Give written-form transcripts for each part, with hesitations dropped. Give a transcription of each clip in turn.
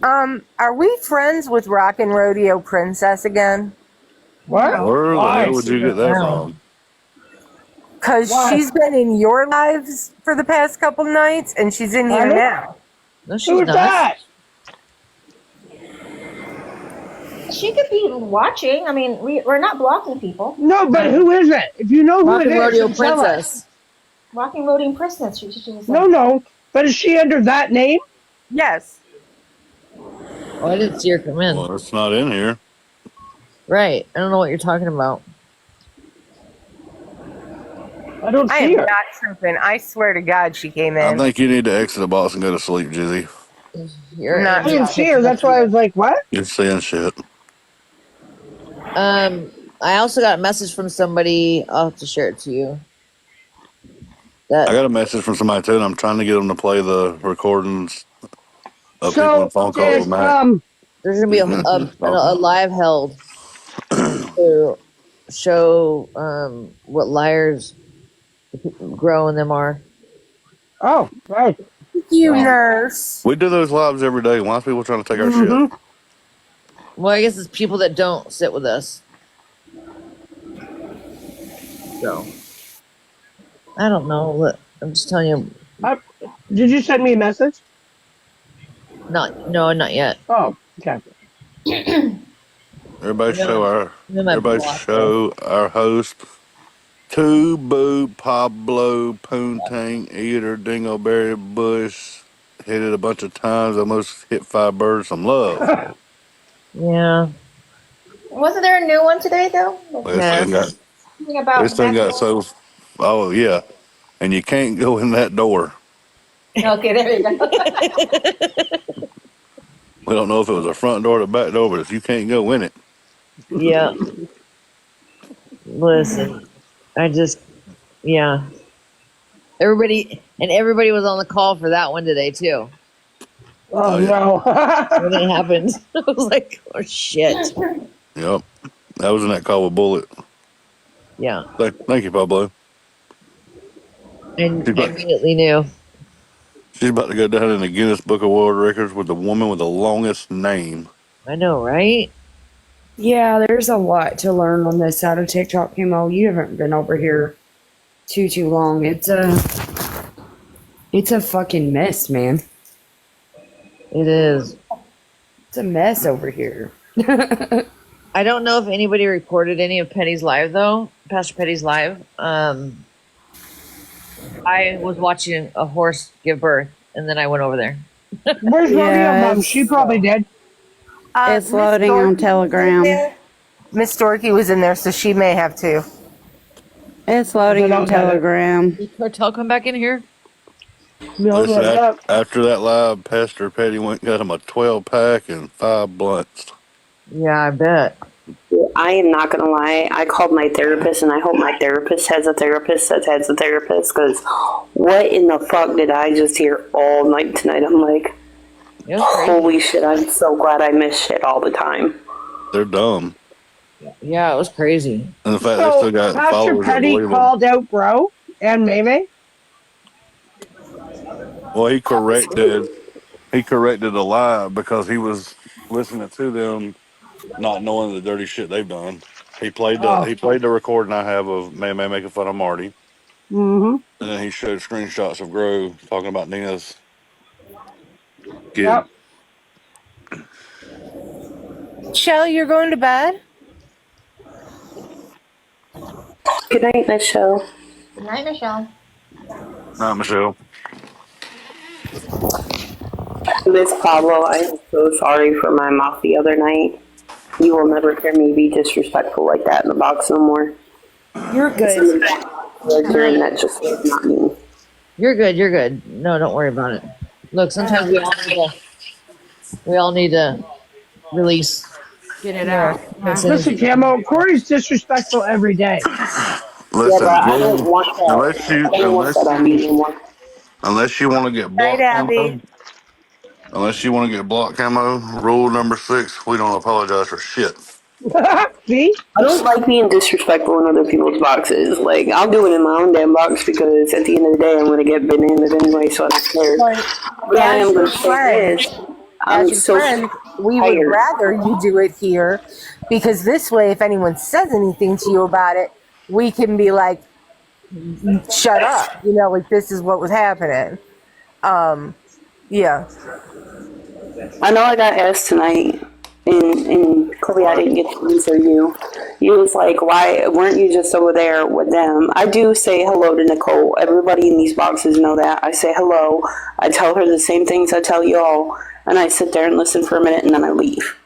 Are we friends with Rockin' Rodeo Princess again? What? Where the hell would you get that No. from? Because she's been in your lives for the past couple nights, and she's in here now. No, she's Who's not. that? She could be watching. I mean, we're not blocking people. No, but who is it? If you know who Rock it and is, Rodeo then tell us. Princess. Walking Roading Princess. She was No. But is she under that name? Yes. Oh, I didn't see her come in. Well, it's not in here. Right. I don't know what you're talking about. I don't I see am her. not tripping. I swear to God she came I in. think you need to exit the box and go to sleep, Jizzy. You're Not- I didn't see her. That's why I was like, what? You're saying shit. I also got a message from somebody. I'll have to share it to you. I got a message from somebody too, and I'm trying to get them to play the recordings of people on phone calls with Matt. There's gonna be a live held to show what liars grow in them are. Oh, right. Thank you, nurse. We do those lives every day. Why are people trying to take our shit? Well, I guess it's people that don't sit with us. So I don't know. Look, I'm just telling you. Did you send me a message? Not yet. Oh, okay. Everybody No. show our host. Two Boo, Pablo, Poontang, Eater, Dingleberry Bush. Hit it a bunch of times. Almost hit 5 birds. Some love. Yeah. Wasn't there a new one today though? Something about This thing got so. Oh yeah, and you can't go in that door. Okay, there you go. We don't know if it was a front door or the back door, but if you can't go in it, Yeah. Listen, yeah. Everybody was on the call for that one today too. Oh no. When it happened, I was like, oh shit. Yep, that was in that call with Bullet. Yeah. Thank you, Pablo. And I immediately knew. She's about to go down in the Guinness Book of World Records with the woman with the longest name. I know, right? Yeah, there's a lot to learn on this side of TikTok, Kimo. You haven't been over here too long. It's a fucking mess, man. It is. It's a mess over here. I don't know if anybody recorded any of Petty's live though. Pastor Petty's live. I was watching a horse give birth, and then I went over there. Where's Rodeo Mom? She probably did. It's loading on Telegram. Miss Dorky was in there, so she may have too. It's loading on Telegram. Did Cartel come back in here? Listen, after that live, Pastor Petty went and got him a 12-pack and 5 blunts. Yeah, I bet. I am not going to lie. I called my therapist, and I hope my therapist has a therapist that has a therapist, because what in the fuck did I just hear all night tonight? I'm like, holy shit, I'm so glad I miss shit all the time. They're dumb. Yeah, it was crazy. And the fact they still got Pastor followers that Petty believe them. called out Bro and Maymay? Well, he corrected a lie because he was listening to them, not knowing the dirty shit they've done. He played the recording I have of May making fun of Marty. Mm-hmm. And then he showed screenshots of Grove talking about Nina's kid. Yep. Shell, you're going to bed? Good night, Michelle. Good night, Michelle. Not Michelle. Miss Pablo, I'm so sorry for my mouth the other night. You will never hear me be disrespectful like that in the box no more. You're good. And that just was not me. You're good. You're good. No, don't worry about it. Look, sometimes we all need to release. Get it out. Listen, Camo, Corey's disrespectful every day. Listen, I don't want that. unless you want to get blocked camo, rule number 6, we don't apologize for shit. See? I don't like being disrespectful in other people's boxes. Like, I'll do it in my own damn box because at the end of the day, I'm going to get bananas anyway, so I don't care. But I am going to say this. I'm as your so friend, we would tired. rather you do it here, because this way, if anyone says anything to you about it, we can be like, shut up. You know, like this is what was happening. Yeah. I know I got asked tonight, and Chloe, I didn't get to answer you. You was like, why weren't you just over there with them? I do say hello to Nicole. Everybody in these boxes know that. I say hello. I tell her the same things I tell y'all, and I sit there and listen for a minute, and then I leave.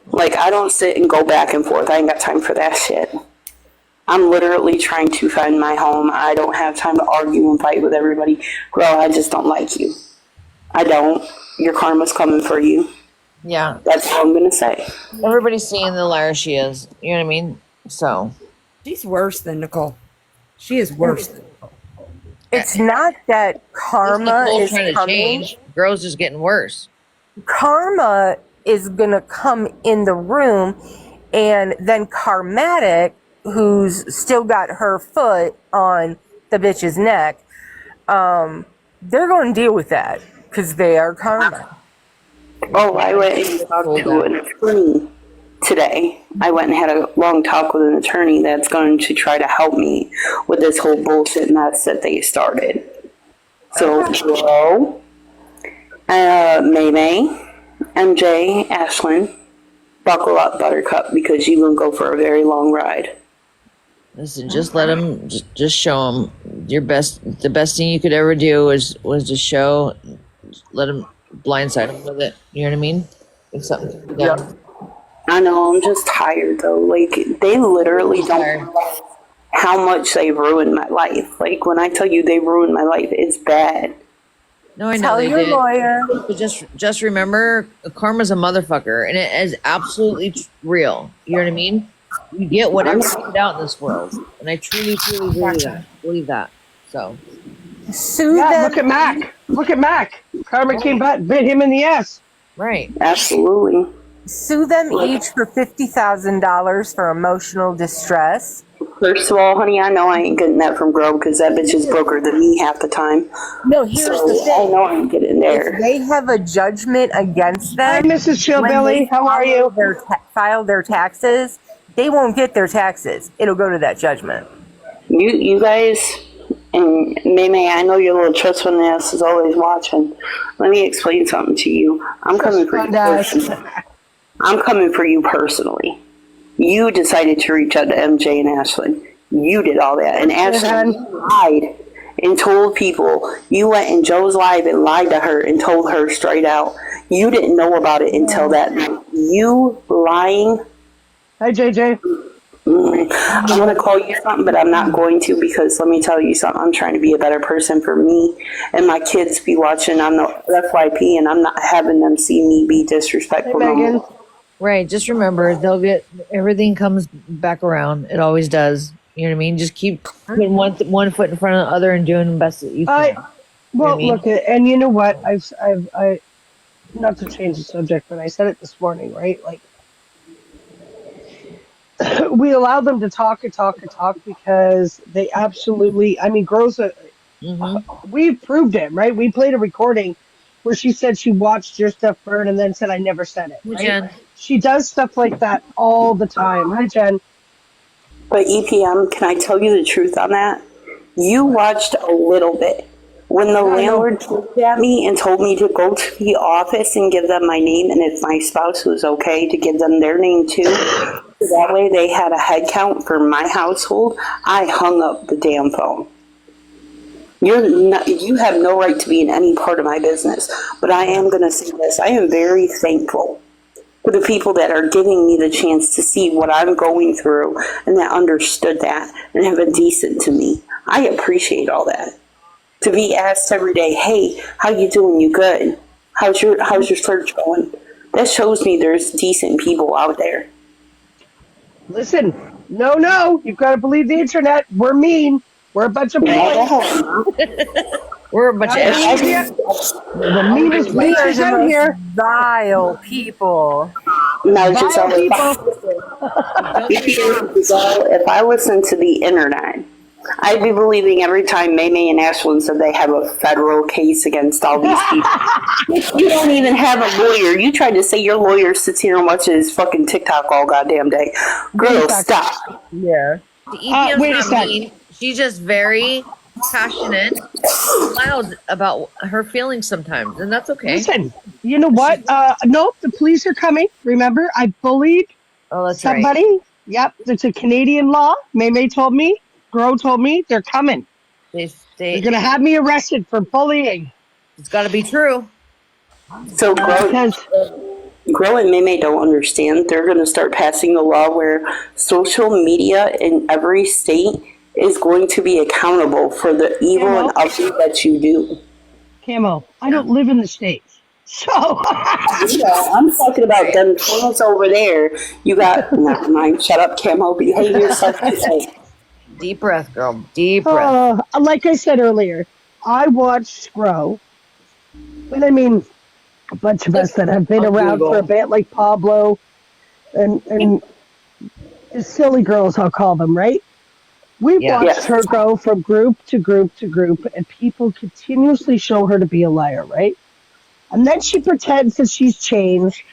Like, I don't sit and go back and forth. I ain't got time for that shit. I'm literally trying to find my home. I don't have time to argue and fight with everybody. Girl, I just don't like you. I don't. Your karma's coming for you. Yeah. That's all I'm gonna say. Everybody's seeing the liar she is. You know what I mean? So. She's worse than Nicole. She is worse than Nicole. It's not that karma Nicole's is trying to coming. change. Girl's just getting worse. Karma is going to come in the room, and then Karmatic, who's still got her foot on the bitch's neck, they're going to deal with that because they are karma. Oh, I went and talked to an attorney today. I went and had a long talk with an attorney that's going to try to help me with this whole bullshit mess that they started. So, Joe, May, MJ, Ashlyn, buckle up, Buttercup, because you're going to go for a very long ride. Listen, just let them, just show them your best. The best thing you could ever do was just show, let them blindside them with it. You know what I mean? It's something to be done. I know, I'm just tired though. Like, they literally don't realize how much they ruined my life. Like, when I tell you they ruined my life, it's bad. No, I know Tell they your did. lawyer. But just remember, karma's a motherfucker, and it is absolutely real. You know what I mean? You get whatever you put out in this world, and I truly believe that. So Sue Yeah, them. look at Mac. Look at Mac. Karma came back, bit him in the ass. right. Absolutely. Sue them each for $50,000 for emotional distress. First of all, honey, I know I ain't getting that from Grove because that bitch is broker than me half the time. No, here's So the I thing. know I ain't getting there. If they have a judgment against Hi, them, Mrs. when Chillbilly. they How are you? file their taxes, they won't get their taxes. It'll go to that judgment. You guys, and May, I know your little trust fund ass is always watching. Let me explain something to you. I'm coming for you personally. I'm coming for you personally. You decided to reach out to MJ and Ashlyn. You did all that. And Ashlyn lied and told people. You went in Joe's live and lied to her and told her straight out. You didn't know about it until that night. You lying. Hi, JJ. I'm going to call you something, but I'm not going to, because let me tell you something. I'm trying to be a better person for me and my kids be watching on the FYP, and I'm not having them see me be disrespectful. Hey, Megan. Right. Just remember, they'll get everything comes back around. It always does. You know what I mean? Just keep putting one foot in front of the other and doing the best that you can. Well, You know what I mean? look, and you know what? I not to change the subject, but I said it this morning, right? Like, we allow them to talk and talk and talk because they absolutely. I mean, girls. We proved it, right? We played a recording where she said she watched your stuff burn and then said I never said it. Hey, Right? Jen. She does stuff like that all the time. Hi, Jen. But EPM, can I tell you the truth on that? You watched a little bit. When the landlord looked at me and told me to go to the office and give them my name, and if my spouse was okay to give them their name too, so that way they had a head count for my household, I hung up the damn phone. You have no right to be in any part of my business, but I am going to say this. I am very thankful for the people that are giving me the chance to see what I'm going through and that understood that and have been decent to me. I appreciate all that. To be asked every day, hey, how you doing? You good? How's your search going? That shows me there's decent people out there. Listen, no, you've got to believe the internet. We're mean. We're a bunch of boys. We're a bunch of the meanest We are bitches the out most here. vile people. No, just Vile people. if I listen to the internet I'd be believing every time Maymay and Ashlyn said they have a federal case against all these people. You don't even have a lawyer. You tried to say your lawyer sits here and watches fucking TikTok all goddamn day. Girl, stop. Yeah. The EPM's wait a not sec. mean. She's just very passionate and loud about her feelings sometimes, and that's okay. Listen, you know what? Nope, the police are coming. Remember, I bullied somebody. Right. Yep, it's a Canadian law. Maymay told me. Gro told me they're coming. They're going to have me arrested for bullying. It's got to be true. So Gro and Maymay don't understand. They're going to start passing the law where social media in every state is going to be accountable for the evil and ugly that you do. Camo, I don't live in the States. So I'm talking about them tunnels over there. You got, never mind, shut up, Camo, behave yourself. Deep breath, girl. Deep breath. Like I said earlier, I watched Gro. And I mean, a bunch of us that have been around for a bit, like Pablo and the silly girls, I'll call them, right? We watched her go from group to group to group, and people continuously show her to be a liar, right? And then she pretends that she's changed,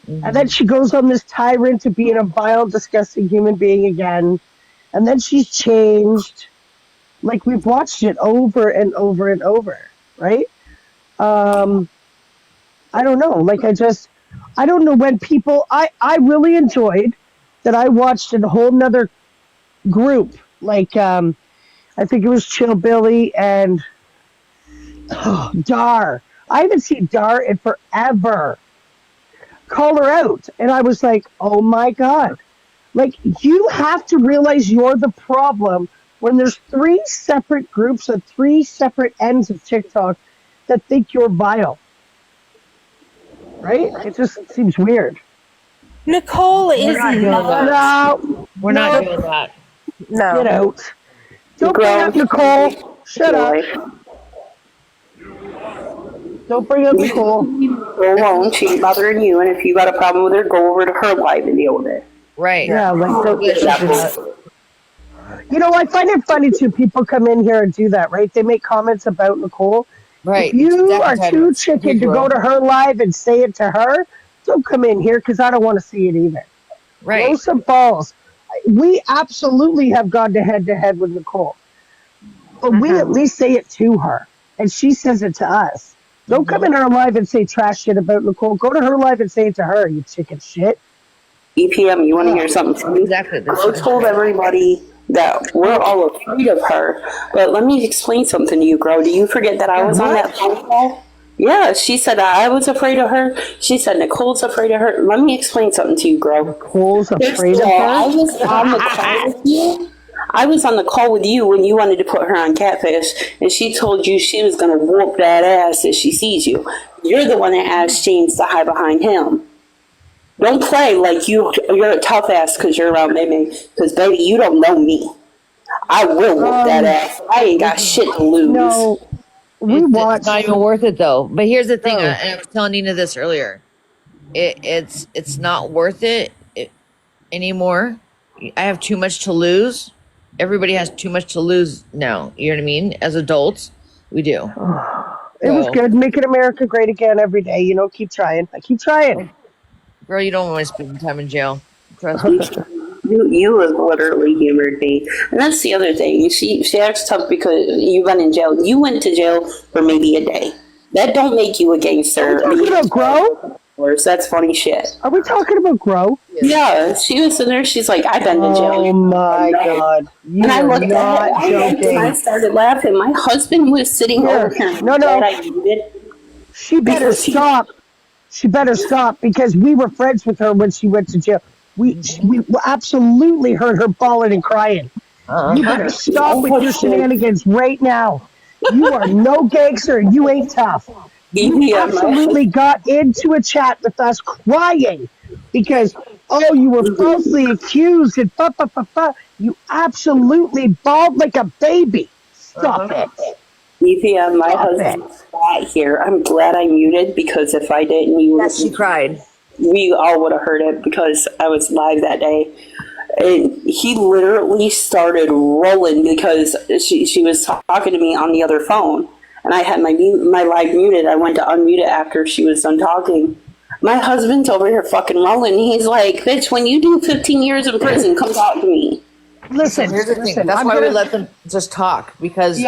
and then she goes on this tyrant to being a vile, disgusting human being again, and then she's changed. Like, we've watched it over and over and over, right? I don't know. Like, I don't know when people, I really enjoyed that I watched a whole nother group. Like, I think it was Chill Billy and Dar. I haven't seen Dar in forever. Call her out. And I was like, oh my God. Like, you have to realize you're the problem when there's 3 separate groups at 3 separate ends of TikTok that think you're vile. Right? It just seems weird. Nicole is not. We're not doing that. No. Get out. Don't bring up Nicole. Shut up. Don't bring up Nicole. Go alone. She ain't bothering you. And if you got a problem with her, go over to her live and deal with it. Right. Yeah, like, don't do that. You know, I find it funny too. People come in here and do that, right? They make comments about Nicole. Right. If you are too chicken to go to her live and say it to her, don't come in here because I don't want to see it either. Right. Blow some balls. We absolutely have gone to head with Nicole. But we at least say it to her. And she says it to us. Don't come in her live and say trash shit about Nicole. Go to her live and say it to her, you chicken shit. EPM, you want to hear something? Exactly. I told everybody that we're all afraid of her. But let me explain something to you, Gro. Do you forget that I was on that phone call? Yeah, she said I was afraid of her. She said Nicole's afraid of her. Let me explain something to you, Gro. Nicole's afraid of her? I was on the call with you. I was on the call with you when you wanted to put her on Catfish, and she told you she was going to whoop that ass if she sees you. You're the one that asked James to hide behind him. Don't play like you're a tough ass because you're around Maymay. Because, baby, you don't know me. I will whoop that ass. I ain't got shit to lose. No, it's not even worth it, though. But here's the thing. I was telling Nina this earlier. It's not worth it anymore. I have too much to lose. Everybody has too much to lose now. You know what I mean? As adults, we do. It was good. Making America great again every day. You know, keep trying. I keep trying. Girl, you don't want to spend time in jail. Trust me. You have literally humored me. And that's the other thing. She acts tough because you've been in jail. You went to jail for maybe a day. That don't make you a gangster. Are we talking about Gro? That's funny shit. Are we talking about Gro? Yeah, she was in there. She's like, I've been to jail. Oh my God. And I looked at it and I started laughing. My husband was sitting over here. No. She better stop. She better stop because we were friends with her when she went to jail. We absolutely heard her bawling and crying. You better stop with your shenanigans right now. You are no gangster and you ain't tough. You absolutely got into a chat with us crying because, you were falsely accused and You absolutely bawled like a baby. Stop it. EPM, my husband's not here. I'm glad I muted because if I didn't, she cried. We all would have heard it because I was live that day. And he literally started rolling because she was talking to me on the other phone. And I had my live muted. I went to unmute it after she was done talking. My husband's over here fucking rolling. He's like, bitch, when you do 15 years in prison, come talk to me. Listen, here's the thing. That's why we let them just talk, because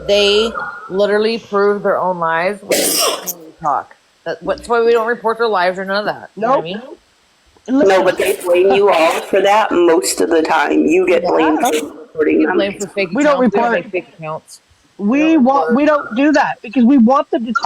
they literally prove their own lives when they talk. That's why we don't report their lives or none of that. You know what I mean? No, but they blame you all for that most of the time. You get blamed for reporting them. Blamed for fake accounts. We don't report fake accounts. We don't do that because we want them to talk.